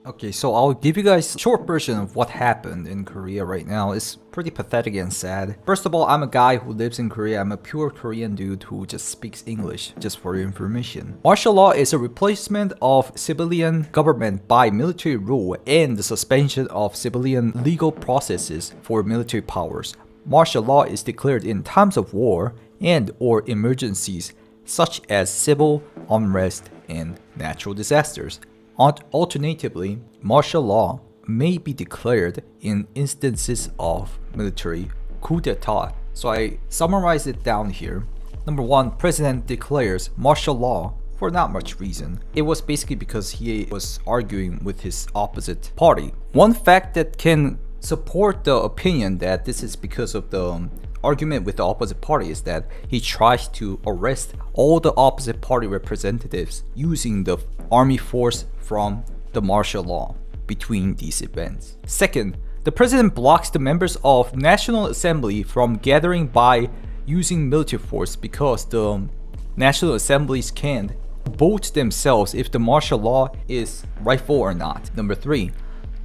Okay, so I'll give you guys a short version of what happened in Korea right now. It's pretty pathetic and sad. First of all, I'm a guy who lives in Korea. I'm a pure Korean dude who just speaks English, just for your information. Martial law is a replacement of civilian government by military rule and the suspension of civilian legal processes for military powers. Martial law is declared in times of war and or emergencies such as civil unrest and natural disasters. Alternatively, martial law may be declared in instances of military coup d'etat. So I summarize it down here. Number one, president declares martial law for not much reason. It was basically because he was arguing with his opposite party. One fact that can support the opinion that this is because of the argument with the opposite party is that he tries to arrest all the opposite party representatives using the army force from the martial law between these events. Second, the president blocks the members of National Assembly from gathering by using military force because the National Assemblies can vote themselves if the martial law is rightful or not. Number three,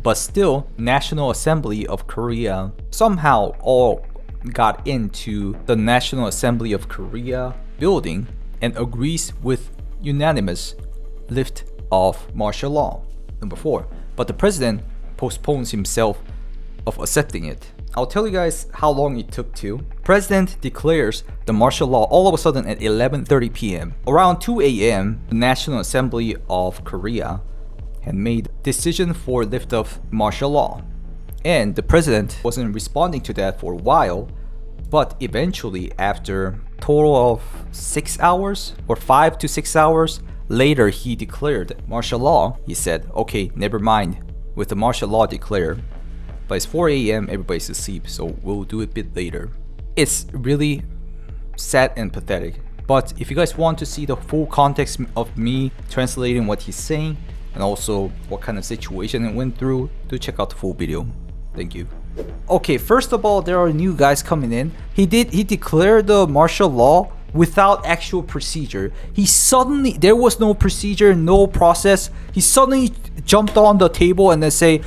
but still National Assembly of Korea somehow all got into the National Assembly of Korea building and agrees with unanimous lift of martial law. Number four, but the president postpones himself of accepting it. I'll tell you guys how long it took to. President declares the martial law all of a sudden at 11:30 p.m. Around 2 a.m., the National Assembly of Korea had made decision for lift of martial law. And the president wasn't responding to that for a while, but eventually after total of 6 hours or 5 to 6 hours later, he declared martial law. He said, okay, never mind with the martial law declared, but it's 4 a.m. everybody's asleep, so we'll do it a bit later. It's really sad and pathetic, but if you guys want to see the full context of me translating what he's saying and also what kind of situation it went through, do check out the full video. Thank you. Okay, first of all, there are new guys coming in. He declared the martial law without actual procedure. There was no procedure, no process. He suddenly jumped on the table and then say,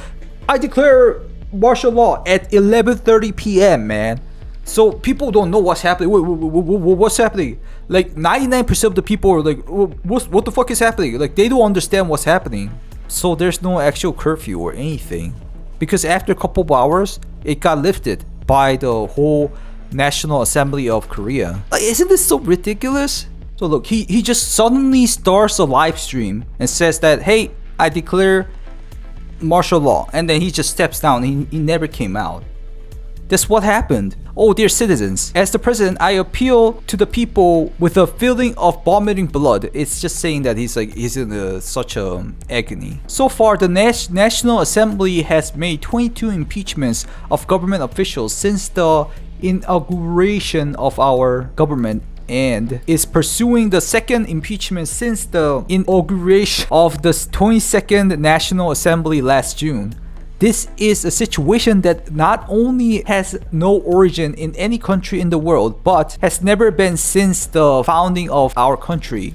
I declare martial law at 11:30 p.m. man. So people don't know what's happening. What's happening? Like 99% of the people are like, what the fuck is happening? Like they don't understand what's happening. So there's no actual curfew or anything. Because after a couple of hours, it got lifted by the whole National Assembly of Korea. Like, isn't this so ridiculous? So look, he just suddenly starts a live stream and says that, hey, I declare martial law. And then he just steps down. He never came out. That's what happened. Oh, dear citizens, as the president, I appeal to the people with a feeling of vomiting blood. It's just saying that he's in such a agony. So far, the National Assembly has made 22 impeachments of government officials since the inauguration of our government and is pursuing the second impeachment since the inauguration of the 22nd National Assembly last June. This is a situation that not only has no origin in any country in the world, but has never been since the founding of our country.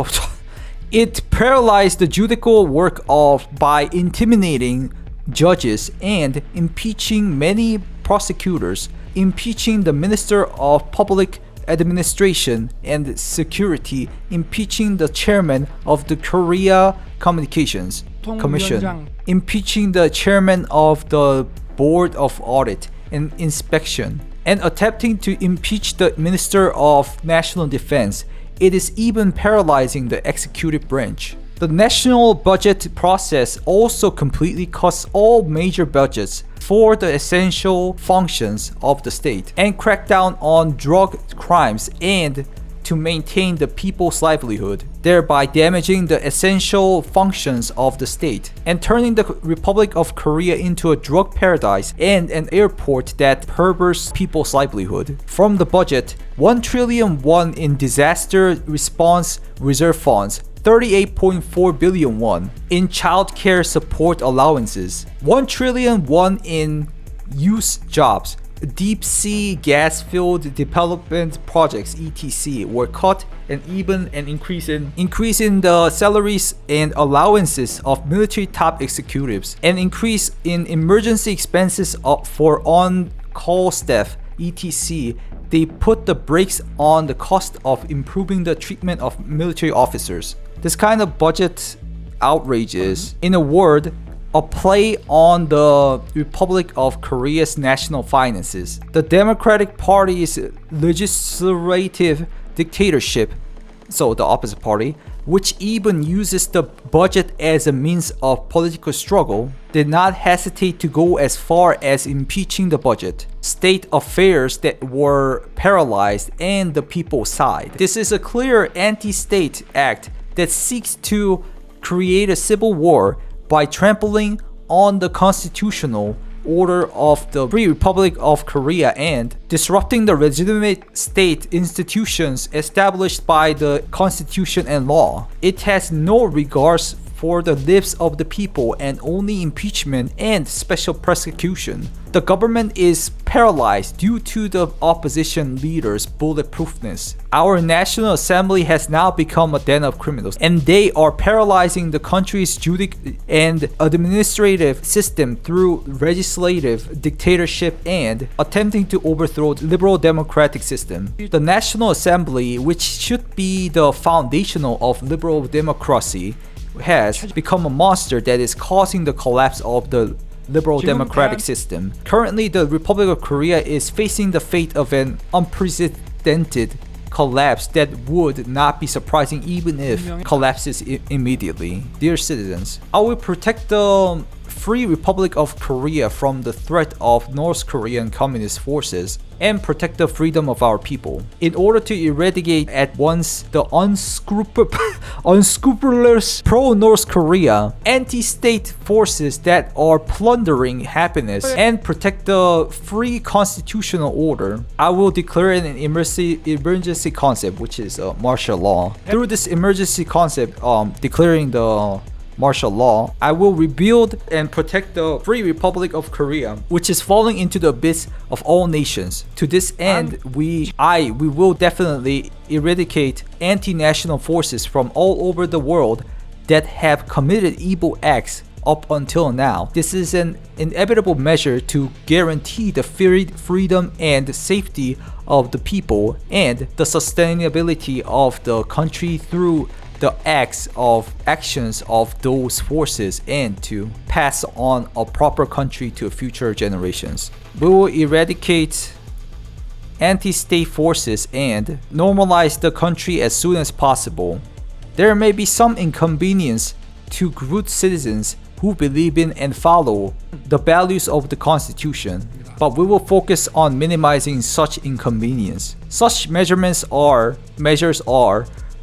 It paralyzed the judicial work by intimidating judges and impeaching many prosecutors, impeaching the Minister of Public Administration and Security, impeaching the chairman of the Korea Communications Commission, impeaching the chairman of the Board of Audit and Inspection, and attempting to impeach the Minister of National Defense. It is even paralyzing the executive branch. The national budget process also completely cuts all major budgets for the essential functions of the state and crack down on drug crimes and to maintain the people's livelihood, thereby damaging the essential functions of the state and turning the Republic of Korea into a drug paradise and an airport that perverts people's livelihood. From the budget, 1 trillion won in disaster response reserve funds, 38.4 billion won in child care support allowances, 1 trillion won in youth jobs, deep sea gas field development projects (ETC) were cut, and even an increase in the salaries and allowances of military top executives, an increase in emergency expenses for on-call staff (ETC). They put the brakes on the cost of improving the treatment of military officers. This kind of budget outrage is, in a word, a play on the Republic of Korea's national finances. The Democratic Party's legislative dictatorship, so the opposite party, which even uses the budget as a means of political struggle, did not hesitate to go as far as impeaching the budget. State affairs that were paralyzed and the people sighed. This is a clear anti-state act that seeks to create a civil war by trampling on the constitutional order of the Free Republic of Korea and disrupting the legitimate state institutions established by the constitution and law. It has no regards for the lives of the people and only impeachment and special prosecution. The government is paralyzed due to the opposition leaders' bulletproofness. Our National Assembly has now become a den of criminals, and they are paralyzing the country's judicial and administrative system through legislative dictatorship and attempting to overthrow the liberal democratic system. The National Assembly, which should be the foundational of liberal democracy, has become a monster that is causing the collapse of the liberal democratic system. Currently, the Republic of Korea is facing the fate of an unprecedented collapse that would not be surprising even if collapses immediately. Dear citizens, I will protect the Free Republic of Korea from the threat of North Korean communist forces and protect the freedom of our people. In order to eradicate at once the unscrupulous pro-North Korea anti-state forces that are plundering happiness and protect the free constitutional order, I will declare an emergency concept, which is martial law. Through this emergency concept, declaring the martial law, I will rebuild and protect the Free Republic of Korea, which is falling into the abyss of all nations. To this end, we will definitely eradicate anti-national forces from all over the world that have committed evil acts up until now. This is an inevitable measure to guarantee the freedom and safety of the people and the sustainability of the country through the actions of those forces and to pass on a proper country to future generations. We will eradicate anti-state forces and normalize the country as soon as possible. There may be some inconvenience to good citizens who believe in and follow the values of the Constitution, but we will focus on minimizing such inconvenience. Such measures are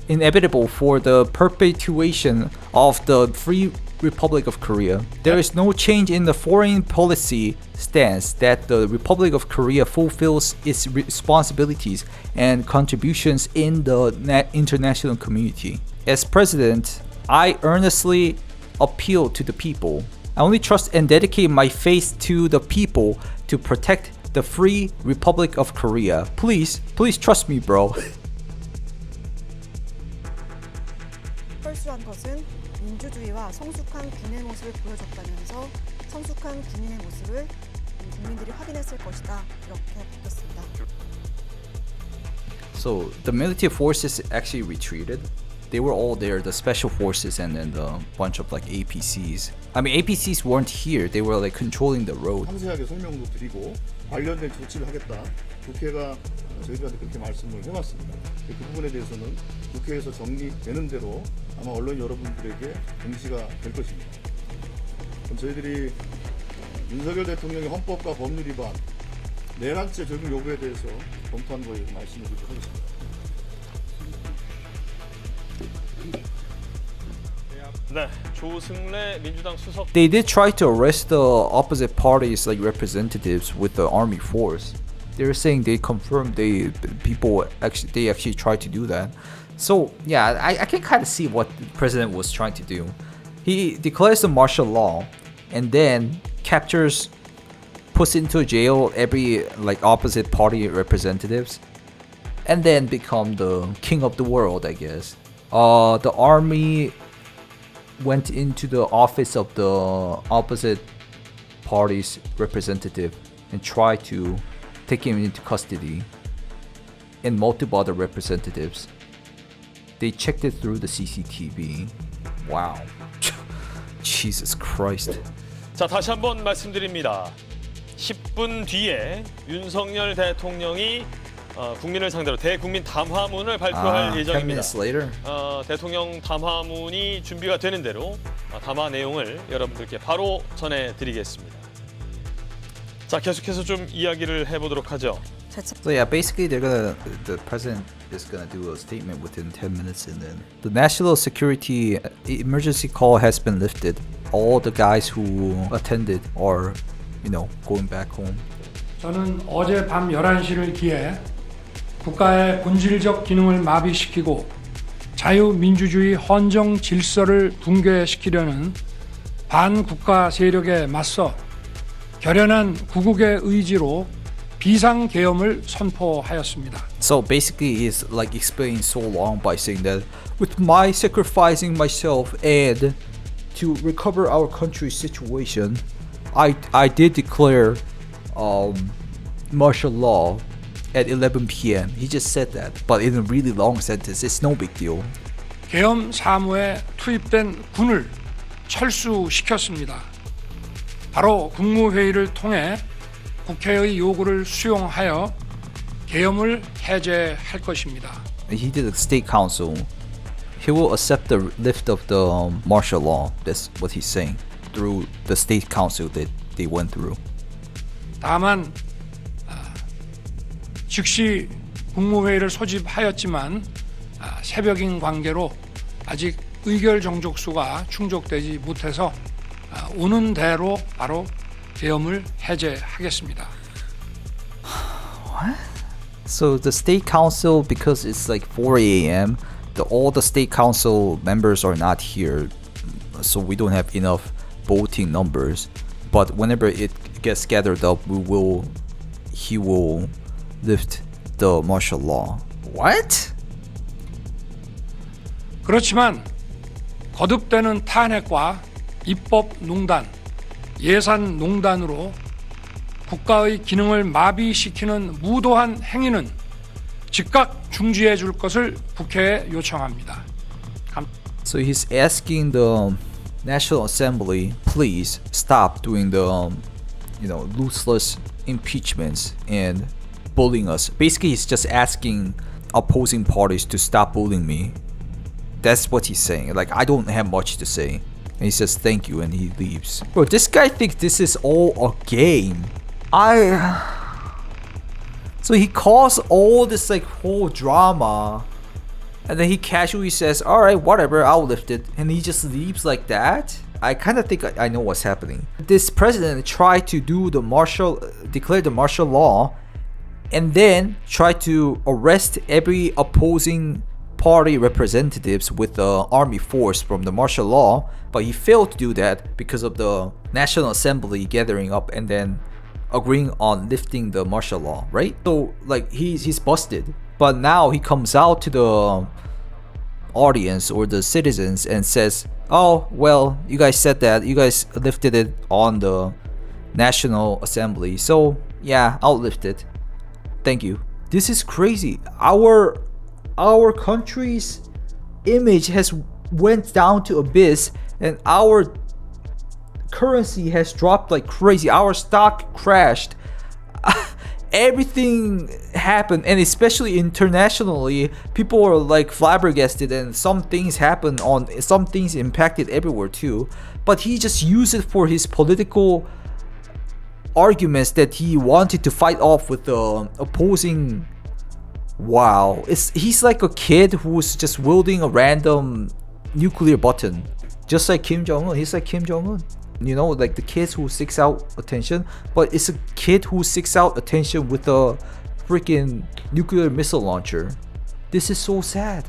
inevitable for the perpetuation of the Free Republic of Korea. There is no change in the foreign policy stance that the Republic of Korea fulfills its responsibilities and contributions in the international community. As president, I earnestly appeal to the people. I only trust and dedicate my faith to the people to protect the Free Republic of Korea. Please trust me, bro. 펄수한 것은 민주주의와 성숙한 군의 모습을 보여줬다면서 성숙한 군인의 모습을 국민들이 확인했을 것이다. 이렇게 바뀌었습니다. So the military forces actually retreated. They were all there, the special forces and then the bunch of like APCs. I mean, APCs weren't here. They were like controlling the road. 상세하게 설명도 드리고 관련된 조치를 하겠다. 국회가 저희들한테 그렇게 말씀을 해왔습니다. 그 부분에 대해서는 국회에서 정리되는 대로 아마 언론 여러분들에게 공시가 될 것입니다. 그럼 저희들이 윤석열 대통령의 헌법과 법률 위반, 내란죄 적용 여부에 대해서 검토한 거에 말씀을 드리도록 하겠습니다. 네, 조승래 민주당 수석. They did try to arrest the opposite parties like representatives with the army force. They're saying they confirmed they actually tried to do that. So yeah, I can kind of see what the president was trying to do. He declares the martial law and then captures puts into jail every like opposite party representatives, and then become the king of the world, I guess. The army went into the office of the opposite party's representative and tried to take him into custody, and multiple other representatives. They checked it through the CCTV. Wow. Jesus Christ. 자, 다시 한번 말씀드립니다. 10분 뒤에 윤석열 대통령이 국민을 상대로 대국민 담화문을 발표할 10 예정입니다. minutes later. 대통령 담화문이 준비가 되는 대로 담화 내용을 여러분들께 바로 전해드리겠습니다. 자, 계속해서 좀 이야기를 해보도록 하죠. So yeah, basically the president is gonna do a statement within 10 minutes, and then the national security emergency call has been lifted. All the guys who attended are, going back home. 저는 어제 밤 11시를 기해 국가의 본질적 기능을 마비시키고 자유민주주의 헌정 질서를 붕괴시키려는 반국가 세력에 맞서 결연한 구국의 의지로 비상계엄을 선포하였습니다. So basically he's like explaining so long by saying that with my sacrificing myself and to recover our country's situation, I did declare martial law at 11 p.m. He just said that, but in a really long sentence. It's no big deal. 계엄 사무에 투입된 군을 철수시켰습니다. 바로 국무회의를 통해 국회의 요구를 수용하여 계엄을 해제할 것입니다. He did a state council. He will accept the lift of the martial law. That's what he's saying through the state council that they went through. 다만 즉시 국무회의를 소집하였지만 새벽인 관계로 아직 의결 정족수가 충족되지 못해서 오는 대로 바로 계엄을 해제하겠습니다. What? So the state council, because it's like 4 a.m., all the state council members are not here, so we don't have enough voting numbers. But whenever it gets gathered up, he will lift the martial law. What? 그렇지만 거듭되는 탄핵과 입법농단, 예산농단으로 국가의 기능을 마비시키는 무도한 행위는 즉각 중지해 줄 것을 국회에 요청합니다. So he's asking the National Assembly, please stop doing the, useless impeachments and bullying us. Basically, he's just asking opposing parties to stop bullying me. That's what he's saying. Like, I don't have much to say. And he says thank you and he leaves. Bro, this guy thinks this is all a game. So he caused all this like whole drama, and then he casually says, alright, whatever, I'll lift it, and he just leaves like that. I kind of think I know what's happening. This president tried to declare the martial law, and then try to arrest every opposing party representatives with the army force from the martial law, but he failed to do that because of the National Assembly gathering up and then agreeing on lifting the martial law, right? So like he's busted, but now he comes out to the audience or the citizens and says, oh well, you guys said that, you guys lifted it on the National Assembly, so yeah, I'll lift it, thank you. This is crazy. Our country's image has went down to abyss, and our currency has dropped like crazy. Our stock crashed. Everything happened, and especially internationally, people are like flabbergasted, and some things impacted everywhere too. But he just used it for his political arguments that he wanted to fight off with the opposing. Wow, he's like a kid who's just wielding a random nuclear button, just like Kim Jong-un. He's like Kim Jong-un, like the kids who seeks out attention, but it's a kid who seeks out attention with a freaking nuclear missile launcher. This is so sad.